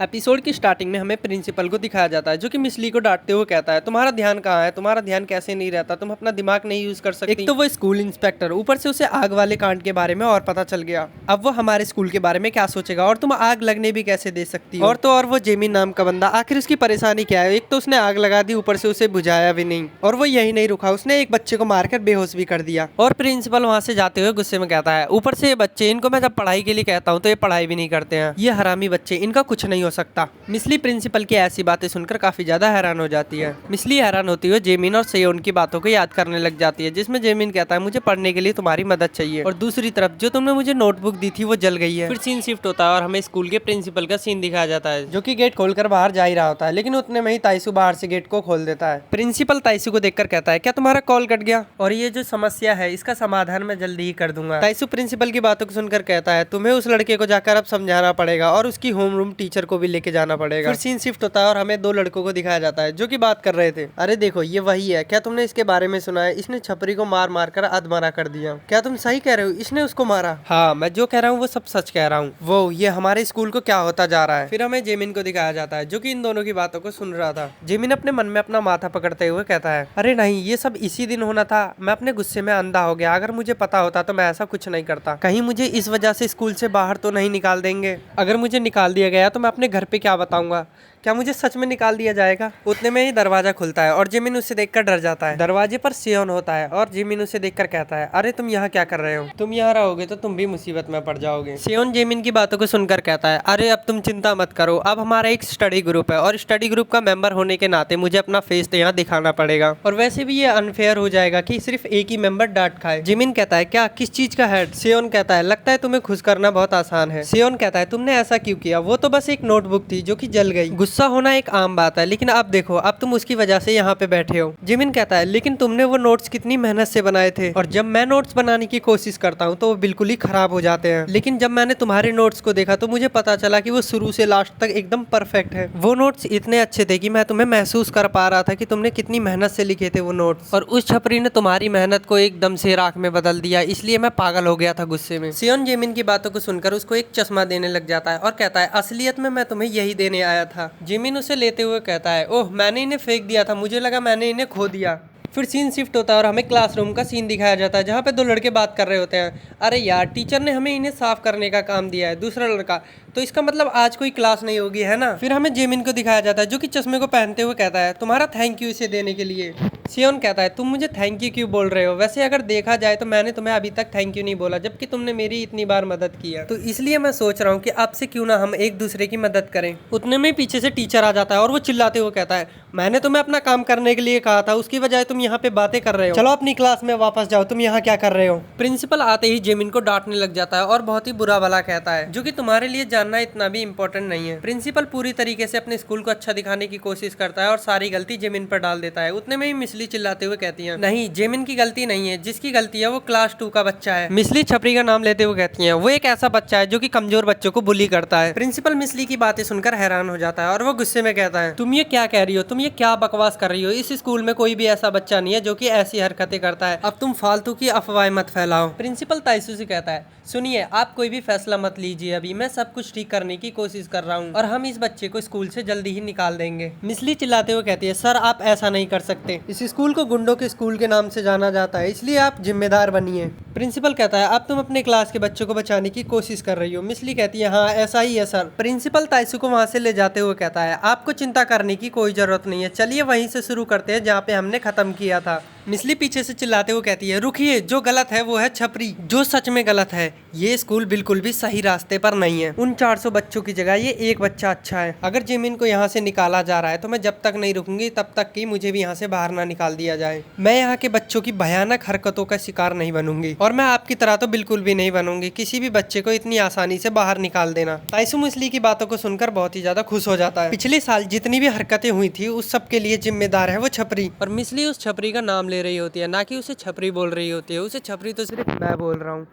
Episode की starting में हमें प्रिंसिपल को दिखाया जाता है जो कि मिस ली को डांटते हुए कहता है तुम्हारा ध्यान कहाँ है, तुम्हारा ध्यान कैसे नहीं रहता, तुम अपना दिमाग नहीं यूज कर सकती। एक तो वो स्कूल इंस्पेक्टर, ऊपर से उसे आग वाले कांड के बारे में और पता चल गया। अब वो हमारे स्कूल के बारे में क्या सोचेगा और तुम आग लगने भी कैसे दे सकती हो। और तो और वो जेमी नाम का बंदा, आखिर उसकी परेशानी क्या है। एक तो उसने आग लगा दी, ऊपर से उसे बुझाया भी नहीं। और वो यही नहीं रुका, उसने एक बच्चे को मारकर बेहोश भी कर दिया। और प्रिंसिपल वहां से जाते हुए गुस्से में कहता है ऊपर से ये बच्चे, इनको मैं जब पढ़ाई के लिए कहता हूँ तो ये पढ़ाई भी नहीं करते हैं, ये हरामी बच्चे, इनका कुछ नहीं हो सकता। मिसली प्रिंसिपल की ऐसी बातें सुनकर काफी ज्यादा हैरान हो जाती है। मिसली हैरान होती हुई जेमिन और सेयोन की बातों को याद करने लग जाती है, जिसमें जेमिन कहता है मुझे पढ़ने के लिए तुम्हारी मदद चाहिए, और दूसरी तरफ जो तुमने मुझे नोटबुक दी थी वो जल गई है। फिर सीन शिफ्ट होता है और हमें स्कूल के प्रिंसिपल का सीन दिखाया जाता है जो कि गेट खोलकर बाहर जा ही रहा होता है, लेकिन उतने में ही ताइसू बाहर से गेट को खोल देता है। प्रिंसिपल ताइसू को देखकर कहता है क्या तुम्हारा कॉल कट गया, और ये जो समस्या है इसका समाधान मैं जल्दी ही कर दूंगा। ताइसू प्रिंसिपल की बातों को सुनकर कहता है तुम्हें उस लड़के को जाकर अब समझाना पड़ेगा और उसकी होमरूम टीचर को भी लेके जाना पड़ेगा। फिर सीन शिफ्ट होता है और हमें दो लड़कों को दिखाया जाता है जो कि बात कर रहे थे। अरे देखो ये वही है, क्या तुमने इसके बारे में सुना है, इसने छपरी को मार मार कर अधमरा कर दिया। क्या तुम सही कह रहे हो, इसने उसको मारा? हाँ, मैं जो कह रहा हूँ वो सब सच कह रहा हूँ। वो ये हमारे स्कूल को क्या होता जा रहा है। फिर हमें जेमिन को दिखाया जाता है जो कि इन दोनों की बातों को सुन रहा था। जेमिन अपने मन में अपना माथा पकड़ते हुए कहता है अरे नहीं, ये सब इसी दिन होना था, मैं अपने गुस्से में अंधा हो गया, अगर मुझे पता होता तो मैं ऐसा कुछ नहीं करता। कहीं मुझे इस वजह से स्कूल से बाहर तो नहीं निकाल देंगे? अगर मुझे निकाल दिया गया तो मैं अपने घर पे क्या बताऊंगा, क्या मुझे सच में निकाल दिया जाएगा? उतने में ही दरवाजा खुलता है और जिमिन उसे देखकर डर जाता है। दरवाजे पर सियोन होता है और जिमिन उसे देखकर कहता है अरे तुम यहाँ क्या कर रहे हो, तुम यहाँ रहोगे तो तुम भी मुसीबत में पड़ जाओगे। सियोन जिमिन की बातों को सुनकर कहता है अरे अब तुम चिंता मत करो, अब हमारा एक स्टडी ग्रुप है और स्टडी ग्रुप का मेंबर होने के नाते मुझे अपना फेस यहाँ दिखाना पड़ेगा, और वैसे भी ये अनफेयर हो जाएगा कि सिर्फ एक ही मेंबर डांट खाए। जिमिन कहता है क्या, किस चीज का हेड? सियोन कहता है लगता है तुम्हें खुश करना बहुत आसान है। सियोन कहता है तुमने ऐसा क्यों किया, वो तो बस एक नोटबुक थी जो कि जल गई। गुस्सा होना एक आम बात है, लेकिन अब देखो अब तुम उसकी वजह से यहाँ पे बैठे हो। जिमिन कहता है लेकिन तुमने वो नोट्स कितनी मेहनत से बनाए थे, और जब मैं नोट्स बनाने की कोशिश करता हूँ तो वो बिल्कुल ही खराब हो जाते हैं। लेकिन जब मैंने तुम्हारे नोट्स को देखा तो मुझे पता चला कि वो शुरू से लास्ट तक एकदम परफेक्ट है। वो नोट्स इतने अच्छे थे कि मैं तुम्हें महसूस कर पा रहा था कि तुमने कितनी मेहनत से लिखे थे वो नोट्स, और उस छपरी ने तुम्हारी मेहनत को एकदम से राख में बदल दिया, इसलिए मैं पागल हो गया था गुस्से में। सियोन जिमिन की बातों को सुनकर उसको एक चश्मा देने लग जाता है और कहता है असलियत में मैं तुम्हें यही देने आया था। जिमिन उसे लेते हुए कहता है ओह मैंने इन्हें फेंक दिया था, मुझे लगा मैंने इन्हें खो दिया। फिर सीन शिफ्ट होता है और हमें क्लासरूम का सीन दिखाया जाता है जहाँ पे दो लड़के बात कर रहे होते हैं। अरे यार टीचर ने हमें इन्हें साफ करने का काम दिया है, दूसरा लड़का, तो इसका मतलब आज कोई क्लास नहीं होगी, है ना? फिर हमें जेमिन को दिखाया जाता है जो कि चश्मे को पहनते हुए कहता है तुम्हारा थैंक यू इसे देने के लिए। सियोन कहता है तुम मुझे थैंक यू क्यों बोल रहे हो, वैसे अगर देखा जाए तो मैंने तुम्हें अभी तक थैंक यू नहीं बोला जबकि तुमने मेरी इतनी बार मदद की है, तो इसलिए मैं सोच रहा हूँ कि आपसे क्यों ना हम एक दूसरे की मदद करें। उतने में पीछे से टीचर आ जाता है और वो चिल्लाते हुए कहता है मैंने तुम्हें अपना काम करने के लिए कहा था, उसकी बजाय तुम यहाँ पे बातें कर रहे हो, चलो अपनी क्लास में वापस जाओ, तुम यहाँ क्या कर रहे हो? प्रिंसिपल आते ही जेमिन को डांटने लग जाता है और बहुत ही बुरा भला कहता है जो कि तुम्हारे लिए जानना इतना भी इम्पोर्टेंट नहीं है। प्रिंसिपल पूरी तरीके से अपने स्कूल को अच्छा दिखाने की कोशिश करता है और सारी गलती जेमिन पर डाल देता है। उतने में ही मिसली चिल्लाते हुए कहती है नहीं, जेमिन की गलती नहीं है, जिसकी गलती है वो क्लास 2 का बच्चा है। मिसली छपरी का नाम लेते हुए कहती है वो एक ऐसा बच्चा है जो कि कमजोर बच्चों को बुली करता है। प्रिंसिपल मिसली की बातें सुनकर हैरान हो जाता है और वो गुस्से में कहता है तुम ये क्या कह रही हो, तुम ये क्या बकवास कर रही हो, इस स्कूल में कोई भी ऐसा बच्चा नहीं है जो कि ऐसी हरकतें करता है, अब तुम फालतू की अफवाहें मत फैलाओ। प्रिंसिपल ताइसू से कहता है सुनिए आप कोई भी फैसला मत लीजिए, अभी मैं सब कुछ ठीक करने की कोशिश कर रहा हूँ और हम इस बच्चे को स्कूल से जल्दी ही निकाल देंगे। मिसली चिल्लाते हुए कहती है सर आप ऐसा नहीं कर सकते, इस स्कूल को गुंडों के स्कूल के नाम से जाना जाता है, इसलिए आप जिम्मेदार बनिए। प्रिंसिपल कहता है अब तुम अपने क्लास के बच्चों को बचाने की कोशिश कर रही हो। मिसली कहती है हाँ ऐसा ही है सर। प्रिंसिपल ताइसू को वहाँ से ले जाते हुए कहता है आपको चिंता करने की कोई जरूरत नहीं है, चलिए वहीं से शुरू करते हैं जहाँ पे हमने खत्म किया था। मिसली पीछे से चिल्लाते हुए कहती है रुकिए, जो गलत है वो है छपरी, जो सच में गलत है, ये स्कूल बिल्कुल भी सही रास्ते पर नहीं है, उन 400 बच्चों की जगह ये एक बच्चा अच्छा है। अगर जिमिन को यहाँ से निकाला जा रहा है तो मैं जब तक नहीं रुकूंगी तब तक कि मुझे भी यहाँ से बाहर ना निकाल दिया जाए। मैं यहाँ के बच्चों की भयानक हरकतों का शिकार नहीं बनूंगी, और मैं आपकी तरह तो बिल्कुल भी नहीं बनूंगी किसी भी बच्चे को इतनी आसानी से बाहर निकाल देना। ताइसू मिसली की बातों को सुनकर बहुत ही ज्यादा खुश हो जाता है। पिछले साल जितनी भी हरकतें हुई थी उस सब के लिए जिम्मेदार है वो छपरी, और मिसली उस छपरी का नाम ले रही होती है, ना कि उसे छपरी बोल रही होती है। उसे छपरी तो सिर्फ मैं बोल रहा हूँ,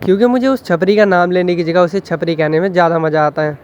क्योंकि मुझे उस छपरी का नाम लेने की जगह उसे छपरी कहने में ज़्यादा मज़ा आता है।